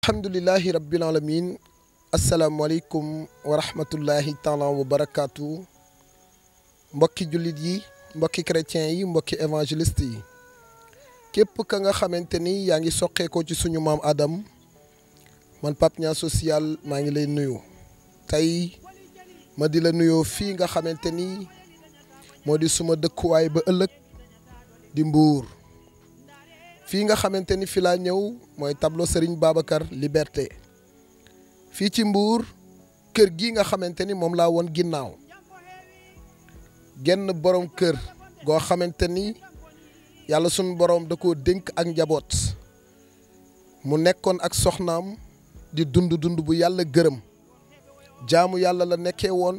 alhamdulillahi rabbil alamin asalaamaaleykum wa rahmatullahi taala wa barakaatu mbokki jullit yi mbokki chrétiens yi mbokki évangéliste yi képp ka nga xamante ni yaa ngi soqeekoo ci suñu maam Adam man Pape Niang social maa ngi lay nuyu tey ma di la nuyoo fii nga xamante ni moo di suma dëkkuwaay ba ëllëg di Mbour fii nga xamante ni fi laa ñëw mooy tableau Serigne Babacar Liberté fii ci Mbour kër gi nga xamante ni moom laa woon ginnaaw genn borom kër goo xamante ni yàlla sunu borom da koo dénk ak njaboot mu nekkoon ak soxnaam di dund bu yàlla gërëm jaamu yàlla la nekkee woon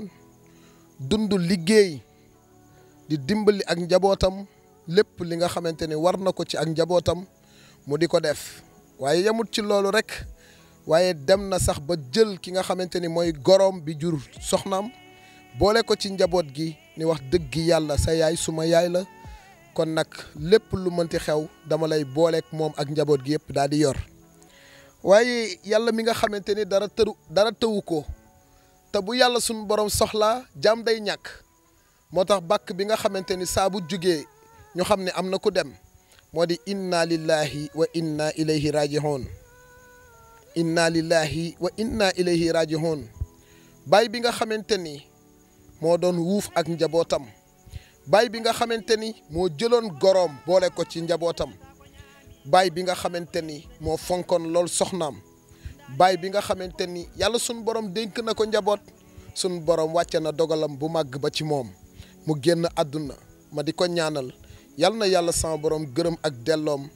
dund liggéey di dimbali ak njabootam lépp li nga xamante ni war na ko ci ak njabootam mu di ko def waaye yemut ci loolu rek waaye dem na sax ba jël ki nga xamante ni mooy goroom bi jur soxnaam boole ko ci njaboot gi ni wax dëgg yàlla sa yaay suma yaay la kon nag lépp lu mënti xew dama lay booleek moom ak njaboot gi yëpp daal di yor waaye yàlla mi nga xamante ni dara tëwu ko te bu yàlla suñu borom soxlaa jaam day ñàkk moo tax bàkk bi nga xamante ni saa bu jugee ñu xam ne am na ku dem moo di inna lillahi wa inna ilayhi rajihoon inna lillahi wa inna ilayhi rajihoon baay bi nga xamante ni moo doon wuuf ak njabootam baay bi nga xamante ni moo jëloon goroom boole ko ci njabootam baay bi nga xamante ni moo fonkoon lool soxnaam baay bi nga xamante ni yàlla sunu borom dénk na ko njaboot sunu borom wàcce na dogalam bu màgg ba ci moom mu génn àdduna ma di ko ñaanal yal na yàlla sama borom gërëm ak delloom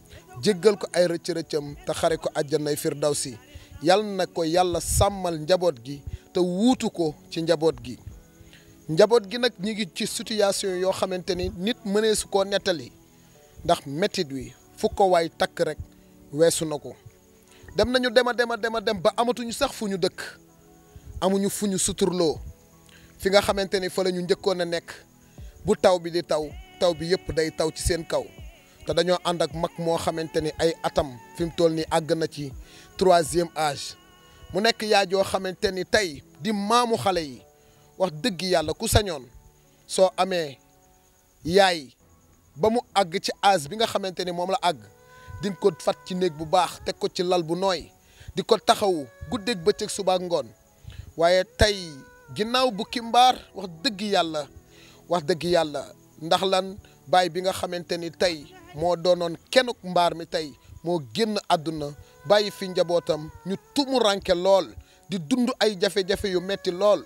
jéggal ko ay rëcc-rëccam te xare ko àjjanay firdawsi yal na ko yàlla sàmmal njaboot gi te wuutu ko ci njaboot gi njaboot gi nag ñi ngi ci situation yoo xamante ni nit mënee su koo nettali ndax métit wi fu ko waay takk rek weesu na ko dem nañu dem ba amatuñu sax fu ñu dëkk amuñu fu ñu suturloo fi nga xamante ni fa la ñu njëkkoon a nekk bu taw bi di taw bi yëpp day taw ci seen kaw te dañoo ànd ak mag moo xamante ni ay atam fi mu toll nii àgg na ci 3e âge mu nekk yaay joo xamante ni tey di maamu xale yi wax dëgg yàlla ku sañoon soo amee yaay ba mu àgg ci âge bi nga xamante ni moom la àgg din ko fat ci néeg bu baax teg ko ci lal bu nooy di ko taxawu guddeeg bëccëg suba ak ngoon waaye tey ginnaaw bu kimbaar wax dëgg yàlla ndax lan baay bi nga xamante ni tey moo doonoon kenuk mbaar mi tey moo génn àdduna bàyyi fi njabootam ñu tumuranke lool di dund ay jafe-jafe yu metti lool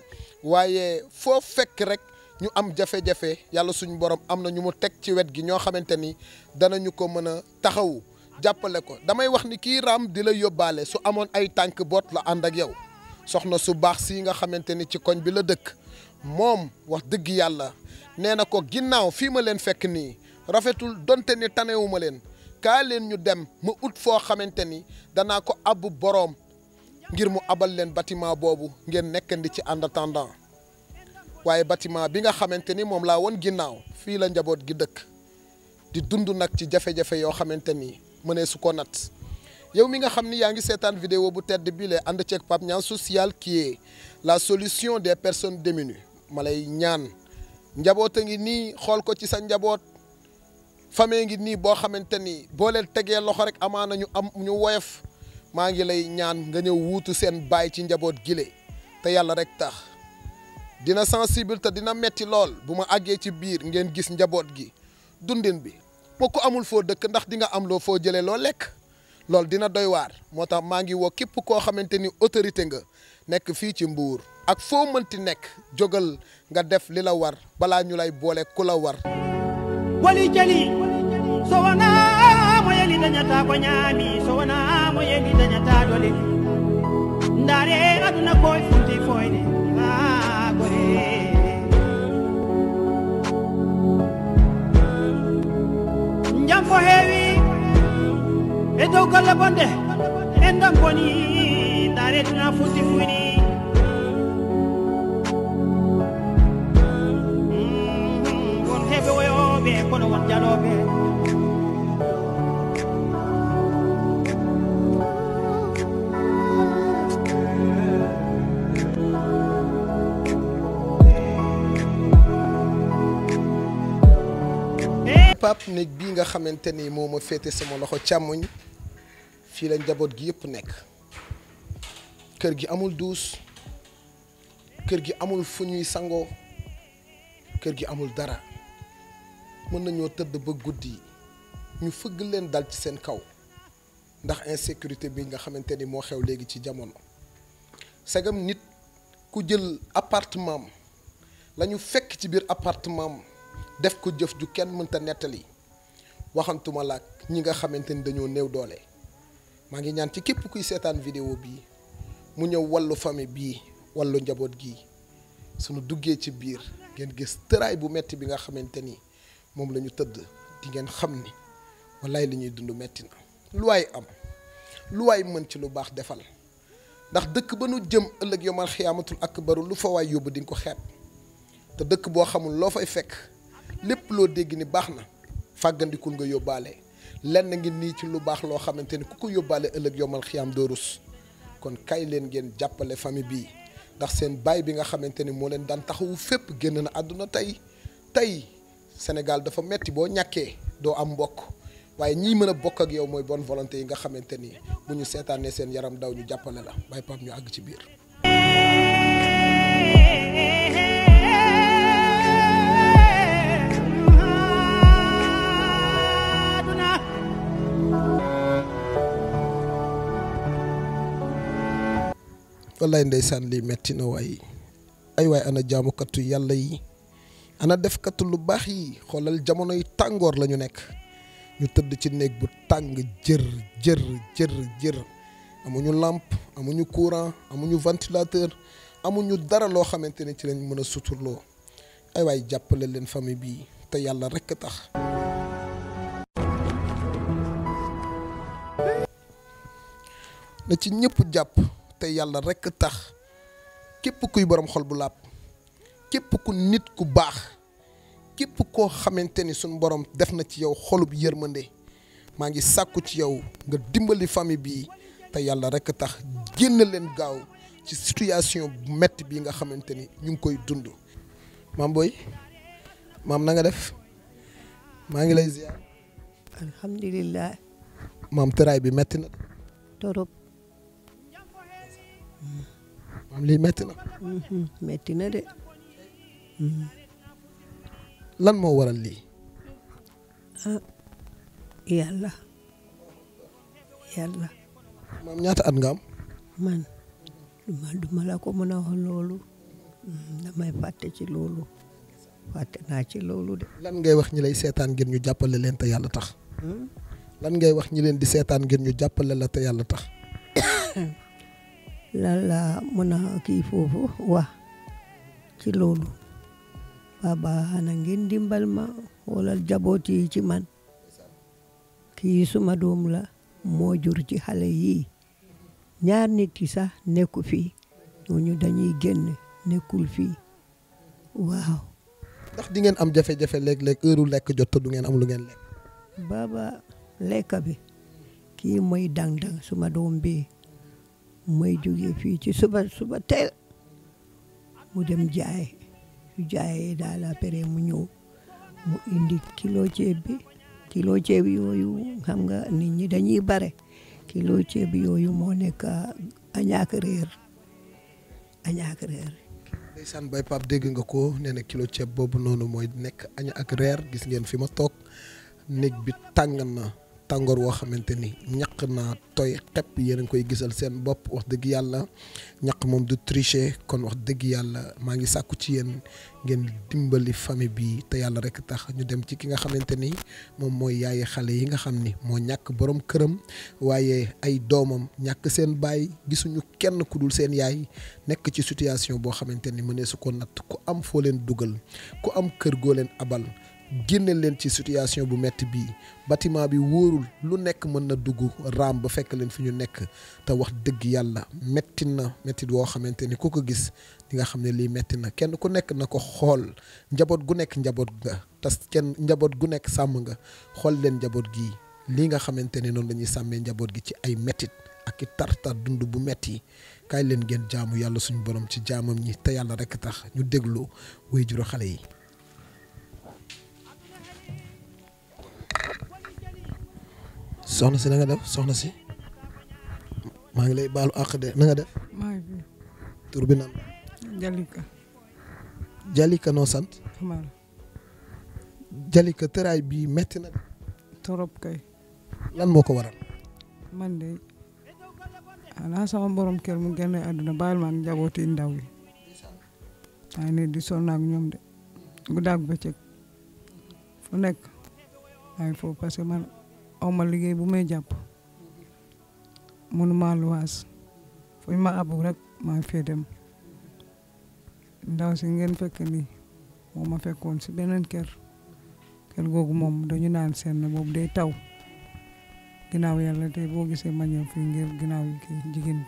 waaye foo fekk rek ñu am jafe-jafe yàlla suñu borom am na ñu mu teg ci wet gi ñoo xamante ni danañu ko mën a taxawu jàppale ko damay wax ni kii raam di la yóbbaale su amoon ay tànk boot la ànd ak yow soxna su baax si nga xamante ni ci koñ bi la dëkk moom wax dëgg yàlla nee na ko ginnaaw fii ma leen fekk nii rafetul donte ni tanewuma leen kaa leen ñu dem ma ut foo xamante ni danaa ko abbu boroom ngir mu abal leen bâtiment boobu ngeen nekkandi ci en attendant waaye bâtiment bi nga xamante ni moom laa woon ginnaaw fii la njaboot gi dëkk di dund nag ci jafe-jafe yoo xamante ni mënee su ko nat yow mi nga xam ni yaa ngi seetaan vidéo bu tedd bi lee ànd ceeg Pape Niang social qui est la solution des personnes démunies ma lay ñaan njaboot a ngi nii xool ko ci sa njaboot famille ngi nii boo xamante ni boo leen tegee loxo rek amaana ñu woyof maa ngi lay ñaan nga ñëw wuutu seen baay ci njaboot gile te yàlla rek tax dina sensible te dina metti lool bu ma àggee ci biir ngeen gis njaboot gi dundin bi moo ko amul foo dëkk ndax di nga am loo foo jëlee loo lekk loolu dina doy waar moo tax maa ngi woo képp koo xamante ni autorité nga nekk fii ci Mbour ak foo mënti nekk jógal nga def li la war balaa ñu lay boole ku la war wali jali so wana mo yeli dañata ko ñaami so wana mo yeli dañata dole ndare aduna koy funti foyde ha gore njam fo heewi e dow golle bonde en ndam boni ndare duna funti fuyni won heɓe woyoɓe kono won jaloɓe Pape néeg bii nga xamante ni moo ma féete sama loxo càmmoñ fii la njaboot gi yëpp nekk kër gi amul duus kër gi amul fu ñuy sangoo kër gi amul dara mën nañoo tëdd ba guddi ñu fëgg leen dal ci seen kaw ndax insécurité bi nga xamante ni moo xew léegi ci jamono sagam nit ku jël appartement la ñu fekk ci biir appartement def ko jëf ju kenn mënta nettali waxantuma laak ñi nga xamante ni dañoo néew doole maa ngi ñaan ci képp kuy seetaan vidéo bii mu ñëw wallu famille bii wallu njaboot gi suñu duggee ci biir ngeen gis tëraay bu metti bi nga xamante ni moom la ñu tëdd di ngeen xam ni wallaay li ñuy dund metti na lu waay am lu waay mën ci lu baax defal ndax dëkk ba nu jëm ëllëg yomal xiyaamatul akbaru lu fa waay yóbbu di nga ko xeeb te dëkk boo xamul loo fay fekk lépp loo dégg ni baax na fàggandikul nga yóbbaale lenn ngi nii ci lu baax loo xamante ni ku ko yóbbaale ëllëg yomal xiyaam doo rus kon kay leen ngeen jàppale famille bii ndax seen baay bi nga xamante ni moo leen daan taxawu fépp génn na àdduna tey Sénégal dafa metti boo ñàkkee doo am mbokk waaye ñii mën a bokk ak yow mooy bonne volonté yi nga xamante ni bu ñu seetaanee seen yaram daw ñu jàppale la Baye Pape ñu àgg ci biir. wallaay ndeysaan lii metti na waay ay waay ana jaamukatu yàlla yi ana defkatu lu baax yi xoolal jamono yi tàngoor la ñu nekk ñu tëdd ci néeg bu tàng jër amuñu lampe amuñu courant amuñu ventilateur amuñu dara loo xamante ne ci lañ mën a suturloo ay waay jàppale leen famille bi te yàlla rekk tax na ci ñëpp jàpp te yàlla rekk tax képp kuy borom xol bu làpp képp ku nit ku baax képp koo xamante ni suñ borom def na ci yow xolub yërmande maa ngi sàkku ci yow nga dimbali famille bii te yàlla rekk tax génn leen gaaw ci situation bu metti bii nga xamante ni ñu ngi koy dund. maam booy maam na nga def maa ngi lay ziar. alhamdulilah. maam tëraay bi metti na. torop. maam lii metti na. metti na de. lan moo waral lii. ah yàlla. maam ñaata at nga am. man duma la ko mën a wax loolu. damay fàtte ci loolu. fàtte naa ci loolu de. lan ngay wax ñi lay seetaan ngir ñu jàppale leen te yàlla tax. lan ngay wax ñi leen di seetaan ngir ñu jàppale la te yàlla tax. lan la mën a kii foofu wax ci loolu. baba xana ngeen dimbal ma xoolal jaboot yi ci man. kii suma doom la moo jur ci xale yii. ñaar nit yi sax nekku fii. ñooñu dañuy génn nekkul fii. waaw. ndax di ngeen am jafe-jafe léeg-léeg heure lekk jot te du ngeen am lu ngeen lekk. baba lekk bi kii mooy dang-dang suma doom bi mooy jóge fii ci suba teel mu dem jaay su jaayee daal après mu ñëw mu indi kilo ceeb yooyu xam nga nit ñi dañuy bare kilo ceeb yooyu moo nekk añaak reer. ndeysaan Baye Pape dégg nga ko nee na kilo ceeb boobu noonu mooy nekk añ ak reer gis ngeen fi ma toog néeg bi tàng na tàngoor woo xamante ni ñaq naa tooy xepp yéen a ngi koy gisal seen bopp wax dëgg yàlla ñaq moom du tricher kon wax dëgg yàlla maa ngi sàkku ci yéen ngeen dimbali famille bi te yàlla rek tax ñu dem ci ki nga xamante ni moom mooy yaayi xale yi nga xam ni moo ñàkk borom këram waaye ay doomam ñàkk seen baay gisuñu kenn ku dul seen yaay nekk ci situation boo xamante ni mënee su ko natt ku am foo leen dugal ku am kër goo leen abal génne leen ci situation bu metti bii bâtiment bi wóorul lu nekk mën na dugg raam ba fekk leen fi ñu nekk te wax dëgg yàlla metti na metti woo xamante ni ku ko gis di nga xam ne lii metti na kenn ku nekk na ko xool njaboot gu nekk njaboot nga tas kenn njaboot gu nekk sàmm nga xool leen njaboot gii lii nga xamante ne noonu la ñuy sàmmee njaboot gi ci ay mettit ak i tartar dund bu metti kaay leen ngeen jaamu yàlla suñu borom ci jaamam ñi te yàlla rekk tax ñu déglu waajuru xale yi. soxna si na nga def soxna si maa ngi lay baalu àq de na nga def. maa ngi fi. tur bi nan la. Jalika. Jalika noo sant. Camara. Jalika tëraay bii metti na. torop kay. lan moo ko waral. man de xanaa sama borom kër mu génne àdduna baal ma ak njabooti ndaw yi. maa ngi di sonn ak ñoom de. guddaag bëccëg. fu nekk. maa ngi foofu parce que man awma liggéey bu may jàpp. mënuma luwaas. fu ñu ma abu rek maa ngi fee dem. ndaw si ngeen fekk nii moo ma fekkoon si beneen kër. kër googu moom dañu naan seen boobu day taw. ginnaaw yàlla tey boo gisee ma ñëw fii ngir ginnaaw kii jigéen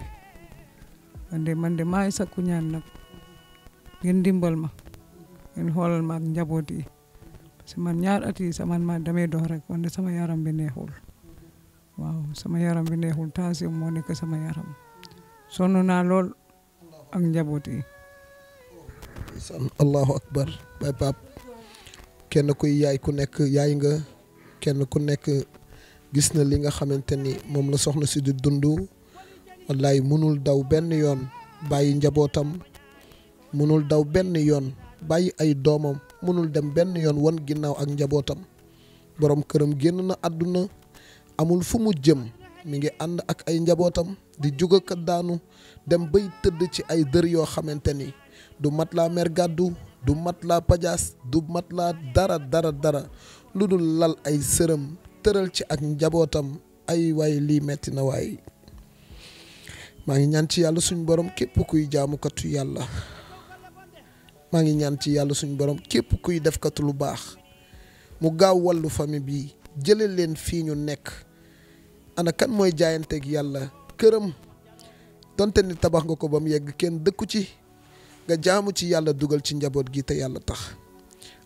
bi man de maa ngi sakku ñaan nag ngeen dimbal ma ngeen xoolal ma ak njaboot yi parce que man ñaar at yi sama ma damay dox rek wante sama yaram bi neexul waaw sama yaram bi neexul tension moo nekk sama yaram sonn naa lool ak njaboot yi. allahu akbar bay pap kenn kuy yaay ku nekk yaay nga kenn ku nekk gis na li nga xamante ni moom la soxna si di dund wallaay mënul daw benn yoon bàyyi njabootam mënul daw benn yoon bàyyi ay doomam mënul dem benn yoon wan ginnaaw ak njabootam borom këram génn na àdduna amul fu mu jëm mi ngi ànd ak ay njabootam di jóg ak daanu dem bay tëdd ci ay dër yoo xamante ni du mat laa mer gàddu du mat laa pajaas du mat laa dara lu dul lal ay sërëm tëral ci ak njabootam ay waay lii metti na waay maa ngi ñaan ci yàlla suñ borom képp kuy jaamukatu yàlla maa ngi ñaan ci yàlla suñ borom képp kuy defkatu lu baax mu gaaw wàllu famille bi jële leen fii ñu nekk ana kan mooy jaayanteeg yàlla këram donte ni tabax nga ko ba mu yegg kenn dëkku ci nga jaamu ci yàlla dugal ci njaboot gi te yàlla tax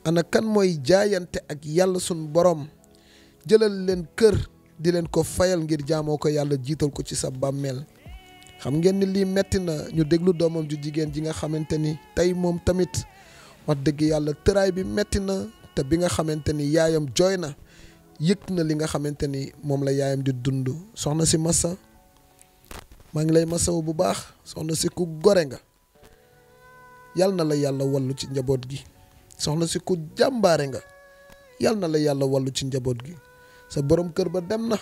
ana kan mooy jaayante ak yàlla suñ borom jëlal leen kër di leen ko fayal ngir jaamoo ko yàlla jiital ko ci sa bàmmeel xam ngeen ni lii metti na ñu déglu doomam ju jigéen ji nga xamante ni tey moom tamit wax dëgg yàlla tëraay bi metti na te bi nga xamante ni yaayam jooy na yëg na li nga xamante ni moom la yaayam di dund soxna si massa maa ngi lay masaw bu baax soxna si ku gore nga yal na la yàlla wallu ci njaboot gi soxna si ku jàmbaare nga yal na la yàlla wallu ci njaboot gi sa borom kër ba dem na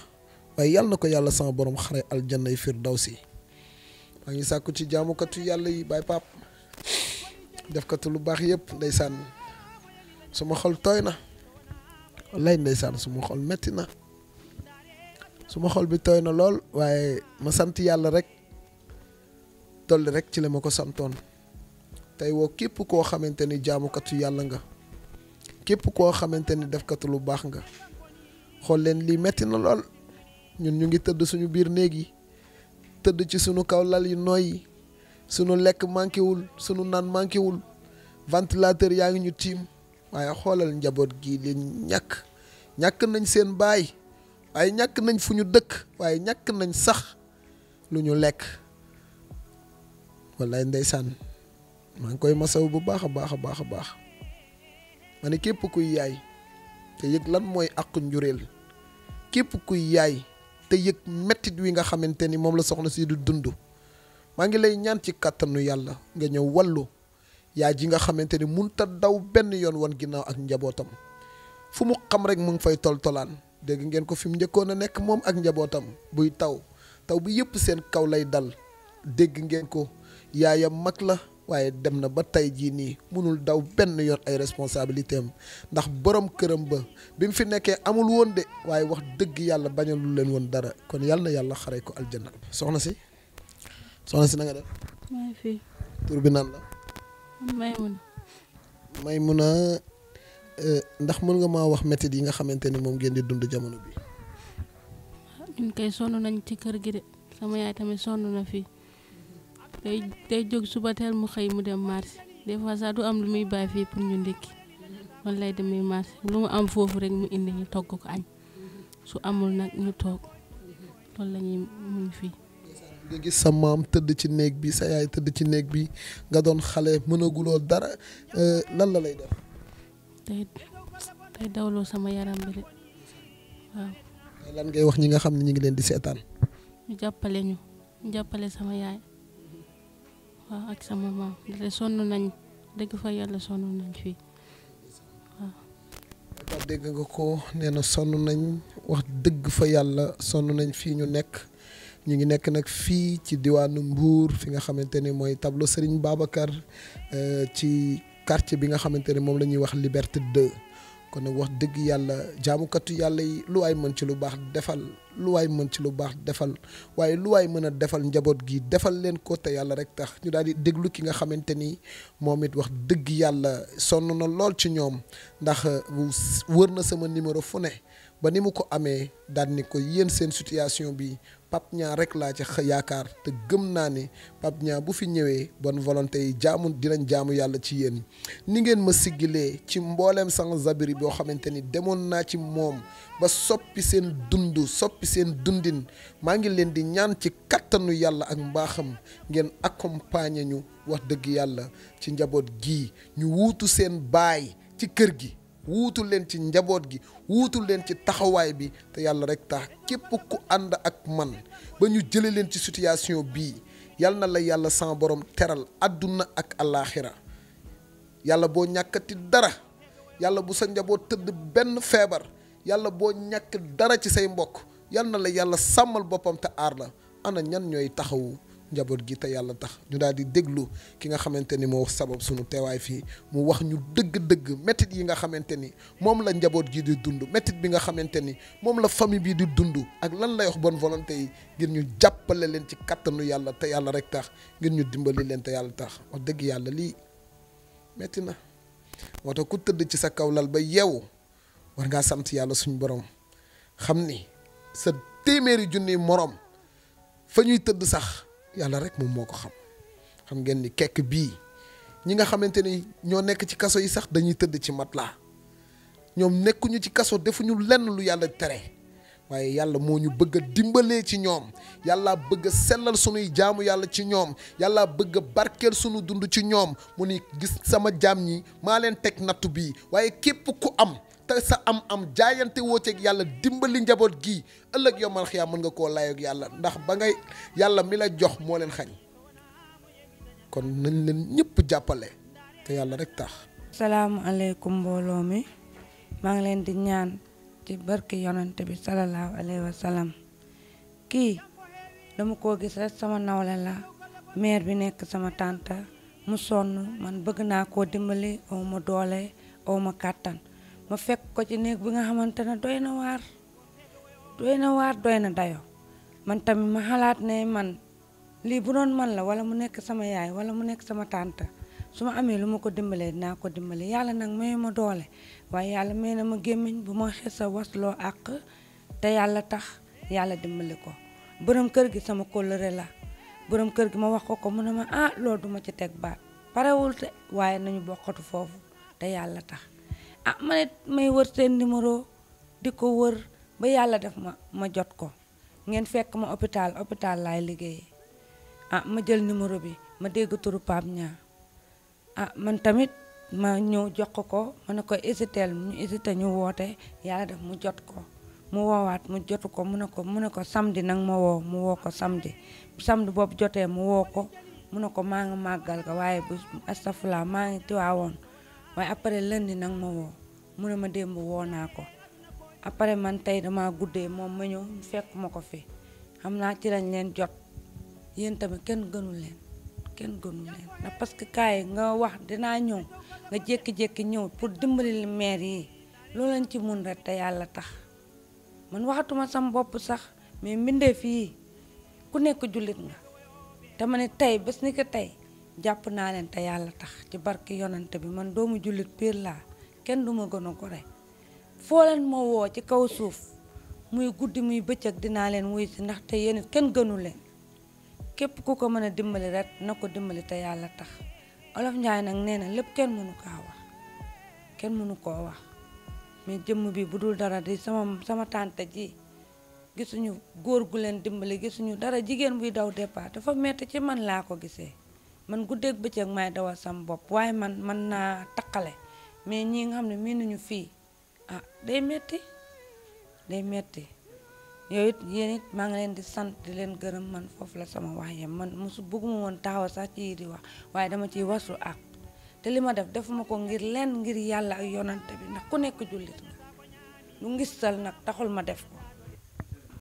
waaye yal na ko yàlla sama borom xare aljanna yi firdawsi maa ngi sàkku ci jaamukatu yàlla yi baay pap defkatu lu baax yëpp ndeysaan suma xol tooy na wallaay ndeysaan suma xol metti na suma xol bi tooy na lool waaye ma sant yàlla rek dolli rek ci la ma ko santoon tey woo képp koo xamante ni jaamukatu yàlla nga képp koo xamante ni defkatu lu baax nga xool leen lii metti na lool ñun ñu ngi tëdd suñu biir néeg yi tëdd ci suñu kaw lal yi nooy yi suñu lekk manqué wul suñu naan manqué wul ventilateur yaa ngi ñu tiim waaye xoolal njaboot gi li ñàkk nañ seen baay waaye ñàkk nañ fu ñu dëkk waaye ñàkk nañ sax lu ñu lekk wallaay ndeysaan maa ngi koy masaw bu baax a baax a baax a baax ma ne képp kuy yaay te yëg lan mooy àqu njureel képp kuy yaay te yëg mettit wi nga xamante ni moom la soxna si du dund maa ngi lay ñaan ci kàttanu yàlla nga ñëw wallu yaay ji nga xamante ni munta daw benn yoon wan ginnaaw ak njabootam fu mu xam rek mu ngi fay toltolaan dégg ngeen ko fi mu njëkkoon a nekk moom ak njabootam buy taw bi yëpp seen kaw lay dal dégg ngeen ko yaayam mag la waaye dem na ba tey jii nii munul daw benn yoon ay responsabilité am ndax borom këram ba bi mu fi nekkee amul woon de waaye wax dëgg yàlla bañalul leen woon dara kon yàlla na yàlla xare ko aljanna soxna si na nga def. maa ngi fi. tur bi nan la. Maymuna ndax mën nga maa wax métit yi nga xamante ni moom ngeen di dund jamono bi. ñun kay sonn nañ ci kër gi de sama yaay tamit sonn na fii day jóg suba teel mu xëy mu dem marché des fois sax du am lu muy bàyyi fii pour ñu ndékki man lay demee marché lu mu am foofu rek mu indi ñu togg ko añ su amul nag ñu toog loolu la ñuy mun fii. nga gis sa maam tëdd ci néeg bi sa yaay tëdd ci néeg bi nga doon xale mënaguloo dara lan la lay def. day dawloo sama yaram bi de waaw. lan ngay wax ñi nga xam ne ñu ngi leen di seetaan. ñu jàppale sama yaay waaw ak sama maam te sonn nañ dëgg fa yàlla sonn nañ fii waaw. dégg nga ko nee na sonn nañ wax dëgg fa yàlla sonn nañ fii ñu nekk ñu ngi nekk nag fii ci diwaanu Mbour fi nga xamante ni mooy tableau Serigne Babacar ci quartier bi nga xamante ne moom la ñuy wax Liberté 2 kon nag wax dëgg yàlla jaamukatu yàlla yi lu waay mën ci lu baax defal lu waay mën ci lu baax defal waaye lu waay mën a defal njaboot gi defal leen ko te yàlla rek tax ñu daal di déglu ki nga xamante ni moom it wax dëgg yàlla sonn na lool ci ñoom ndax wër na sama numéro fu ne ba ni mu ko amee daal ni ko yéen seen situation bi Pape Niang rek laa ci yaakaar te gëm naa ni Pape Niang bu fi ñëwee bonne volonté yi dinañ jaamu yàlla ci yéen ni ngeen ma siggilee ci mbooleem sans zabiri boo xamante ni demoon naa ci moom ba soppi seen dundin maa ngi leen di ñaan ci kattanu yàlla ak mbaaxam ngeen accompagner ñu wax dëgg yàlla ci njaboot gii ñu wuutu seen baay ci kër gi wuutu leen ci njaboot gi wuutu leen ci taxawaay bi te yàlla rek tax képp ku ànd ak man ba ñu jële leen ci situation bii yal na la yàlla sama borom teral àdduna ak alaaxira yàlla boo ñàkkati dara yàlla bu sa njaboot tëdd benn feebar yàlla boo ñàkk dara ci say mbokk yal na la yàlla sàmmal boppam te aar la ana ñan ñooy taxawu njaboot gi te yàlla tax ñu daal di déglu ki nga xamante ni moo sabab sunu teewaay fii mu wax ñu dëgg-dëgg métit yi nga xamante ni moom la njaboot gi di dund métit bi nga xamante ni moom la famille bi di dund ak lan lay wax bonne volonté yi ngir ñu jàppale leen ci kattanu yàlla te yàlla rek tax ngir ñu dimbali leen te yàlla tax wax dëgg yàlla lii métti na moo tax ku tëdd ci sa kaw lal ba yeewu war ngaa sant yàlla suñu borom xam ni sa téeméeri junni morom fa ñuy tëdd sax yàlla rek moom moo ko xam ngeen ni kekk bii ñi nga xamante ni ñoo nekk ci kaso yi sax dañuy tëdd ci matelas ñoom nekkuñu ci kaso defuñu lenn lu yàlla tere waaye yàlla moo ñu bëgg a dimbalee ci ñoom yàlla bëgg a sellal sunuy jaamu yàlla ci ñoom yàlla bëgg a barkeel sunu dund ci ñoom mu ni gis sama jaam ñi maa leen teg nattu bii waaye képp ku am te sa am jaayante wooteeg yàlla dimbali njaboot gii ëllëg yomal xiyaam mën nga koo layoog yàlla ndax ba ngay yàlla mi la jox moo leen xañ kon nañ leen ñëpp jàppale te yàlla rek tax. salaamualeykum mbooloo mi maa ngi leen di ñaan ci barke yonante bi salallaahu alayhi wa sallam kii dama koo gis rek sama nawle la mère bi nekk sama tante mu sonn man bëgg naa koo dimbali aw ma doole aw ma kàttan ma fekk ko ci néeg bi nga xamante ne doy na waar doy na dayo man tamit ma xalaat ne man lii bu doon man la wala mu nekk sama yaay wala mu nekk sama tante su ma amee lu ma ko dimbalee dinaa ko dimbale yàlla nag may ma doole waaye yàlla may na ma gémmiñ bu ma xesa wasloo àq te yàlla tax yàlla dimbali ko borom kër gi sama kóllëre la borom kër gi ma wax ko mu ne ma loolu duma ci teg baat parewul te waaye nañu bokkatu foofu te yàlla tax ma ne may wër seen numéro di ko wër ba yàlla def ma jot ko ngeen fekk ma hôpital laay liggéeyee ma jël numéro bi ma dégg turu Pape Niang man tamit ma ñëw jox ko ma ne ko hésiteel ñu hésité ñu woote yàlla def mu jot ko mu woowaat mu jotu ko mu ne ko samedi nag ma woo mu woo ko samedi boobu jotee mu woo ko mu ne ko maa ngi màggal ga waaye bu astafurlah maa ngi tiwaawoon waaye après lundi nag ma woo mu ne ma démb woo naa ko après man tey dama guddee moom ma ñëw fekk ma ko fi xam naa ci lañ leen jot yéen tamit kenn gënul leen ndax parce que kaay nga wax dinaa ñëw nga jékki-jékki ñëw pour dimbali maire yi loolu lañ ci mun rek te yàlla tax man waxatuma sam bopp sax mais mbindeef yi ku nekk jullit nga te ma ne tey bés ni ko tey jàpp naa leen te yàlla tax ci barki yonante bi man doomu jullit piir laa kenn duma gën a gore foo leen ma woo ci kaw suuf muy guddi muy bëccëg dinaa leen wuy si ndaxte yéen it kenn gënu leen képp ku ko mën a dimbali rek na ko dimbali te yàlla tax Olof Njaay nag nee na lépp kenn mënu koo wax mais jëmm bi bu dul dara di sama tante ji gisuñu góor gu leen dimbali gisuñu dara jigéen buy daw départ dafa metti ci man laa ko gisee man guddeeg bëccëg may dawal sam bopp waaye man naa taqale mais ñi nga xam ne mii nañu fii day metti yow it yéen it maa ngi leen di sant di leen gërëm. man foofu la sama wax yem man mosu bëgguma woon taxaw sax ci di wax waaye dama ciy wasu ak te li ma def defuma ko ngir lenn ngir yàlla ak yonante bi ndax ku nekk jullit nga lu ngistal nag taxul ma def ko